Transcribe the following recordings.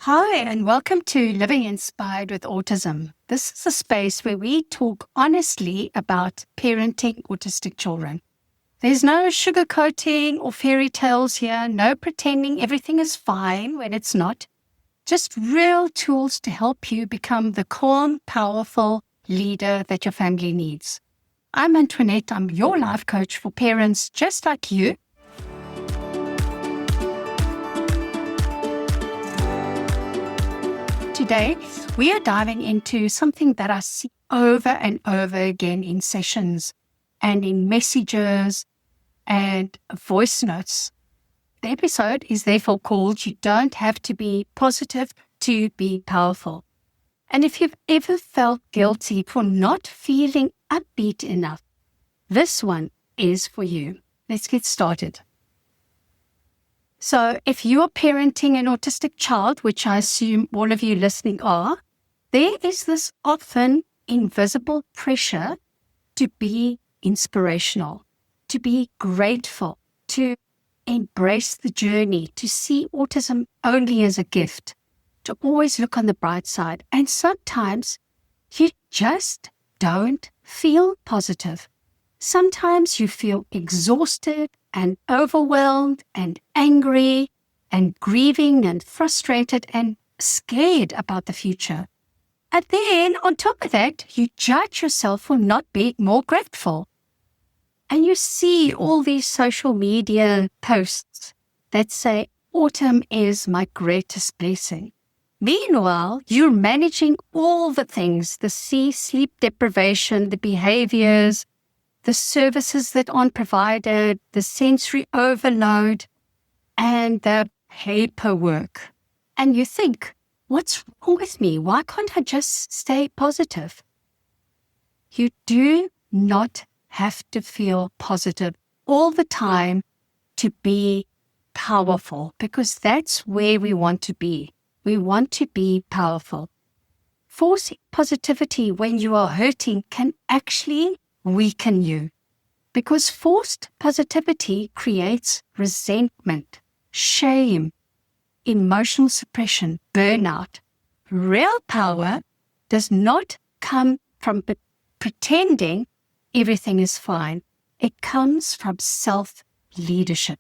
Hi, and welcome to Living Inspired with Autism. This is a space where we talk honestly about parenting autistic children. There's no sugarcoating or fairy tales here, no pretending everything is fine when it's not. Just real tools to help you become the calm, powerful leader that your family needs. I'm Antoinette. I'm your life coach for parents just like you. Today, we are diving into something that I see over and over again in sessions and in messages and voice notes. The episode is therefore called You Don't Have to Be Positive to Be Powerful. And if you've ever felt guilty for not feeling upbeat enough, this one is for you. Let's get started. So if you are parenting an autistic child, which I assume all of you listening are, there is this often invisible pressure to be inspirational, to be grateful, to embrace the journey, to see autism only as a gift, to always look on the bright side. And sometimes you just don't feel positive. Sometimes you feel exhausted and overwhelmed and angry and grieving and frustrated and scared about the future. And then on top of that, you judge yourself for not being more grateful. And you see all these social media posts that say, autumn is my greatest blessing. Meanwhile, you're managing all the things, the sleep deprivation, the behaviors, the services that aren't provided, the sensory overload, and the paperwork. And you think, what's wrong with me? Why can't I just stay positive? You do not have to feel positive all the time to be powerful, because that's where we want to be. We want to be powerful. Forcing positivity when you are hurting can actually weaken you, because forced positivity creates resentment, shame, emotional suppression, burnout. Real power does not come from pretending everything is fine. It comes from self-leadership.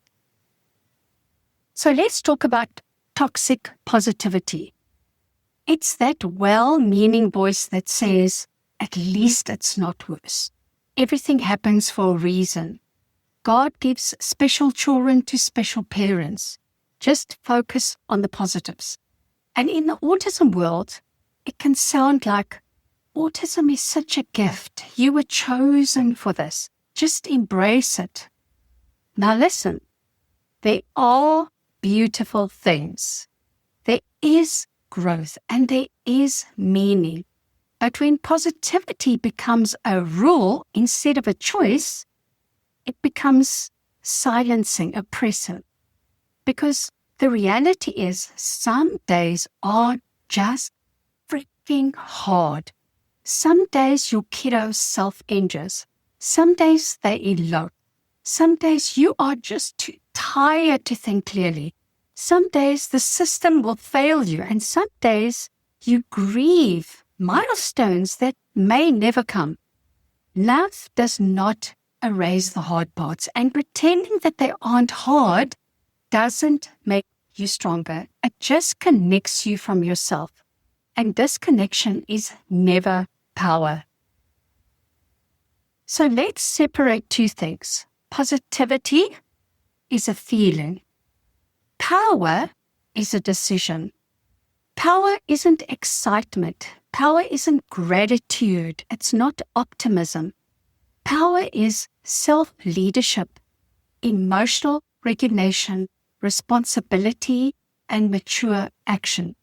So let's talk about toxic positivity. It's that well-meaning voice that says, at least it's not worse. Everything happens for a reason. God gives special children to special parents. Just focus on the positives. And in the autism world, it can sound like autism is such a gift. You were chosen for this. Just embrace it. Now listen, there are beautiful things. There is growth and there is meaning. But when positivity becomes a rule instead of a choice, it becomes silencing, oppressive. Because the reality is some days are just freaking hard. Some days your kiddo self-injures. Some days they elope. Some days you are just too tired to think clearly. Some days the system will fail you, and some days you grieve milestones that may never come. Love does not erase the hard parts, and pretending that they aren't hard doesn't make you stronger. It just connects you from yourself, and disconnection is never power. So let's separate two things. Positivity is a feeling. Power is a decision. Power isn't excitement. Power isn't gratitude. It's not optimism. Power is self-leadership, emotional regulation, responsibility, and mature action.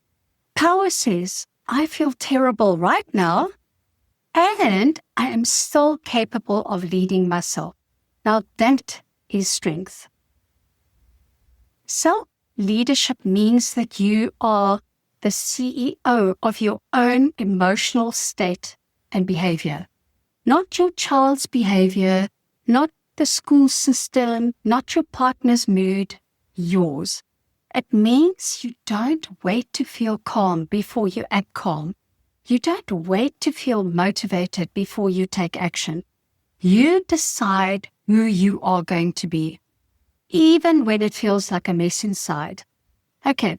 Power says, I feel terrible right now, and I am still capable of leading myself. Now that is strength. Self-leadership means that you are the CEO of your own emotional state and behavior, not your child's behavior, not the school system, not your partner's mood, yours. It means you don't wait to feel calm before you act calm. You don't wait to feel motivated before you take action. You decide who you are going to be, even when it feels like a mess inside. Okay,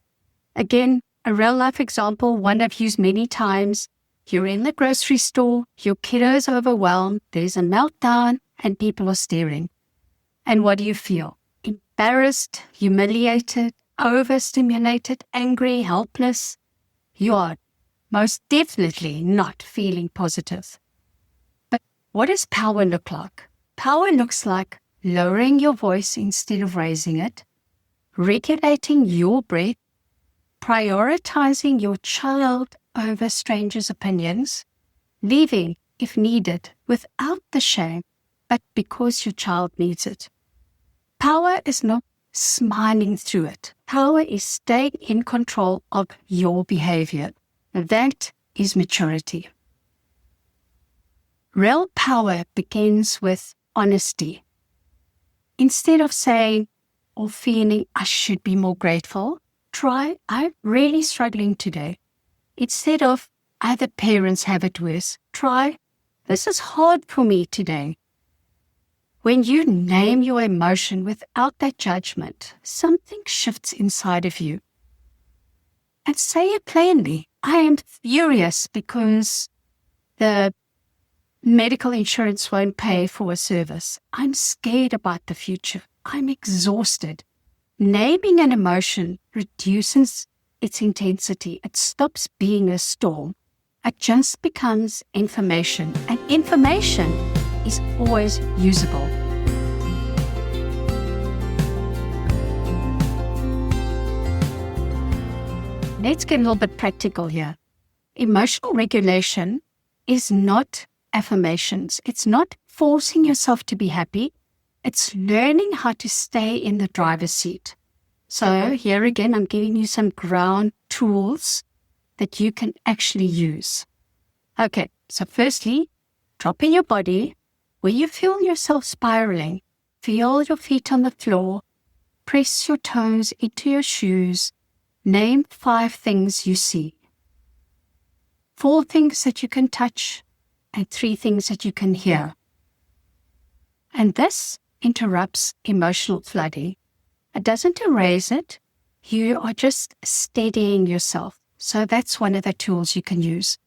again, a real-life example, one I've used many times. You're in the grocery store, your kiddo is overwhelmed, there's a meltdown, and people are staring. And what do you feel? Embarrassed, humiliated, overstimulated, angry, helpless. You are most definitely not feeling positive. But what does power look like? Power looks like lowering your voice instead of raising it, regulating your breath, prioritizing your child over strangers' opinions, leaving if needed without the shame, but because your child needs it. Power is not smiling through it. Power is staying in control of your behavior. That is maturity. Real power begins with honesty. Instead of saying or feeling, I should be more grateful, try, I'm really struggling today. Instead of, other parents have it worse, try, this is hard for me today. When you name your emotion without that judgment, something shifts inside of you. And say it plainly. I am furious because the medical insurance won't pay for a service. I'm scared about the future. I'm exhausted. Naming an emotion reduces its intensity. It stops being a storm. It just becomes information. And information is always usable. Let's get a little bit practical here. Emotional regulation is not affirmations. It's not forcing yourself to be happy. It's learning how to stay in the driver's seat. So here again, I'm giving you some ground tools that you can actually use. Okay, so firstly, drop in your body where you feel yourself spiraling. Feel your feet on the floor. Press your toes into your shoes. Name 5 things you see. 4 things that you can touch and 3 things that you can hear. And this interrupts emotional flooding. It doesn't erase it. You are just steadying yourself. So that's one of the tools you can use.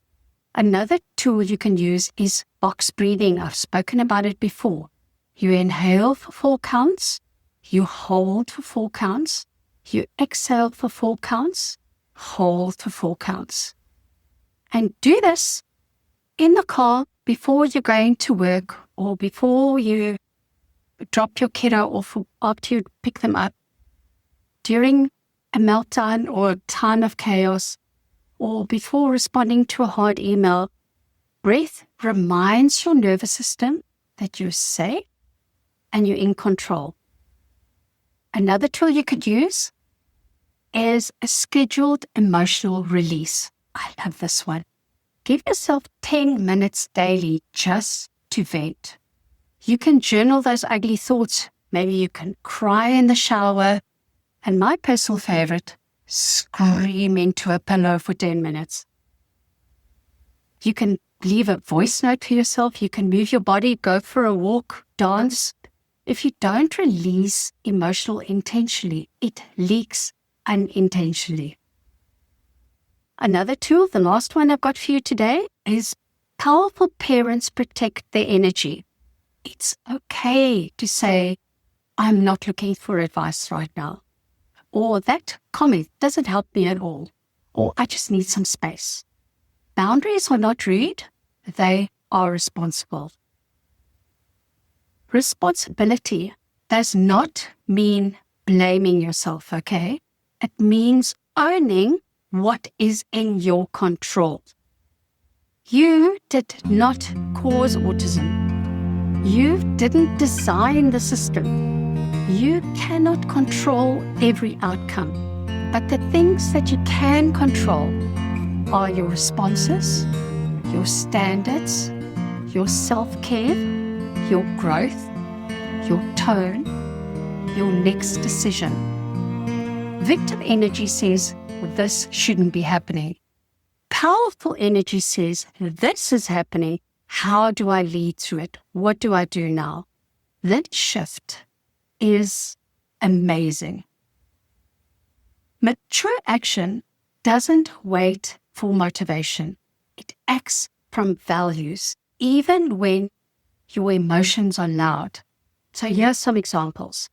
Another tool you can use is box breathing. I've spoken about it before. You inhale for 4 counts. You hold for 4 counts. You exhale for 4 counts, hold for 4 counts. And do this in the car before you're going to work or before you drop your kiddo off after you pick them up, during a meltdown or a time of chaos, or before responding to a hard email. Breath reminds your nervous system that you're safe and you're in control. Another tool you could use is a scheduled emotional release. I love this one. Give yourself 10 minutes daily just to vent. You can journal those ugly thoughts. Maybe you can cry in the shower. And my personal favorite, scream into a pillow for 10 minutes. You can leave a voice note for yourself. You can move your body, go for a walk, dance. If you don't release emotional intentionally, it leaks unintentionally. Another tool, the last one I've got for you today, is powerful parents protect their energy. It's okay to say, I'm not looking for advice right now. Or that comment doesn't help me at all. Or I just need some space. Boundaries are not rude. They are responsible. Responsibility does not mean blaming yourself, okay? It means owning what is in your control. You did not cause autism. You didn't design the system. You cannot control every outcome. But the things that you can control are your responses, your standards, your self-care, your growth, your tone, your next decision. Victim energy says, this shouldn't be happening. Powerful energy says, this is happening. How do I lead through it? What do I do now? That shift is amazing. Mature action doesn't wait for motivation. It acts from values, even when your emotions are loud. So here's some examples.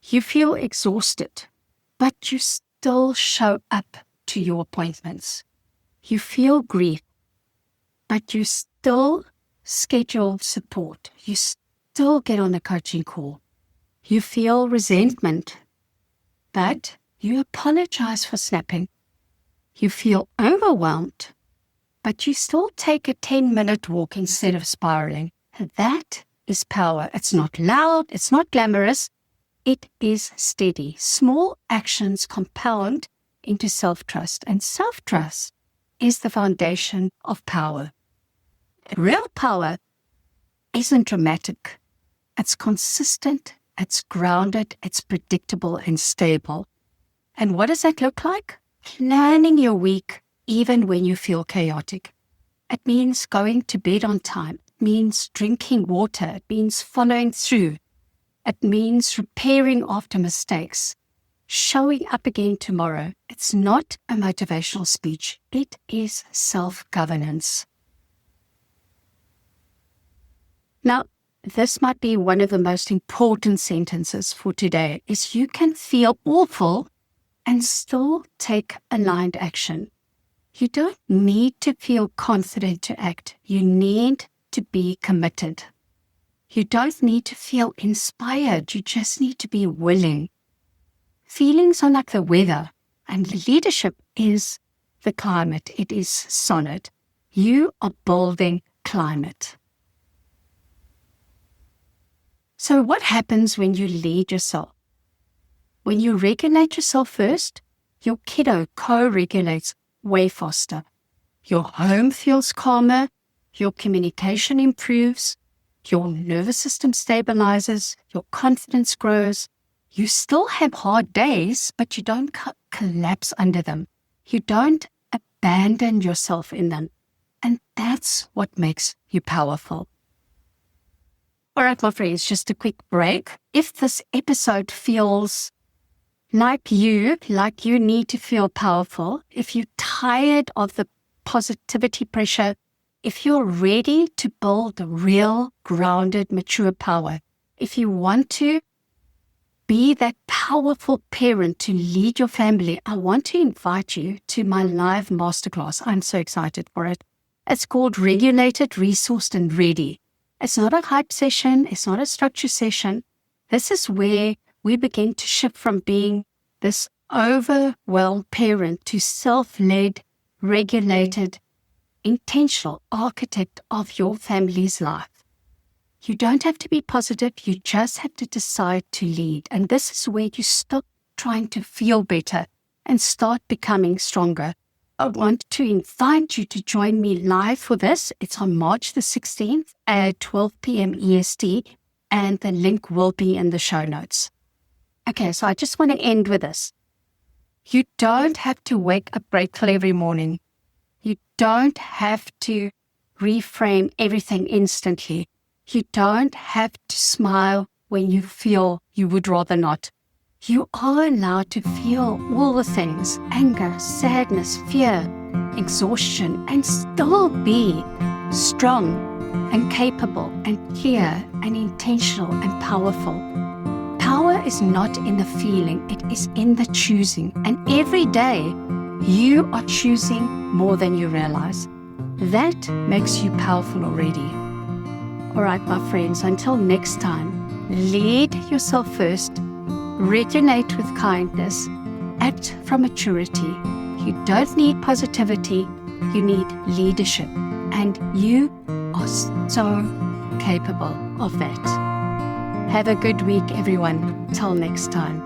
You feel exhausted, but you still show up to your appointments. You feel grief, but you still schedule support. You still get on a coaching call. You feel resentment, but you apologize for snapping. You feel overwhelmed, but you still take a 10-minute walk instead of spiraling. That is power. It's not loud. It's not glamorous. It is steady. Small actions compound into self-trust, and self-trust is the foundation of power. Real power isn't dramatic. It's consistent, it's grounded, it's predictable and stable. And what does that look like? Planning your week even when you feel chaotic. It means going to bed on time. It means drinking water. It means following through. It means repairing after mistakes. Showing up again tomorrow. It's not a motivational speech. It is self-governance. Now, this might be one of the most important sentences for today, is you can feel awful and still take aligned action. You don't need to feel confident to act. You need to be committed. You don't need to feel inspired. You just need to be willing. Feelings are like the weather, and leadership is the climate. It is solid. You are building climate. So what happens when you lead yourself? When you regulate yourself first, your kiddo co-regulates way faster. Your home feels calmer, your communication improves, your nervous system stabilizes, your confidence grows. You still have hard days, but you don't collapse under them. You don't abandon yourself in them. And that's what makes you powerful. All right, my friends, just a quick break. If this episode feels like you need to feel powerful, if you're tired of the positivity pressure, if you're ready to build real, grounded, mature power, if you want to be that powerful parent to lead your family, I want to invite you to my live masterclass. I'm so excited for it. It's called Regulated, Resourced, and Ready. It's not a hype session. It's not a structure session. This is where we begin to shift from being this overwhelmed parent to self-led, regulated, intentional architect of your family's life. You don't have to be positive. You just have to decide to lead. And this is where you stop trying to feel better and start becoming stronger. I want to invite you to join me live for this. It's on March the 16th at 12 p.m. EST, and the link will be in the show notes. Okay, so I just want to end with this. You don't have to wake up grateful every morning. You don't have to reframe everything instantly. You don't have to smile when you feel you would rather not. You are allowed to feel all the things: anger, sadness, fear, exhaustion, and still be strong and capable and clear and intentional and powerful. Power is not in the feeling, it is in the choosing. And every day, you are choosing more than you realize. That makes you powerful already. All right, my friends, until next time, lead yourself first. Regulate with kindness, act from maturity. You don't need positivity, you need leadership. And you are so capable of that. Have a good week, everyone. Till next time.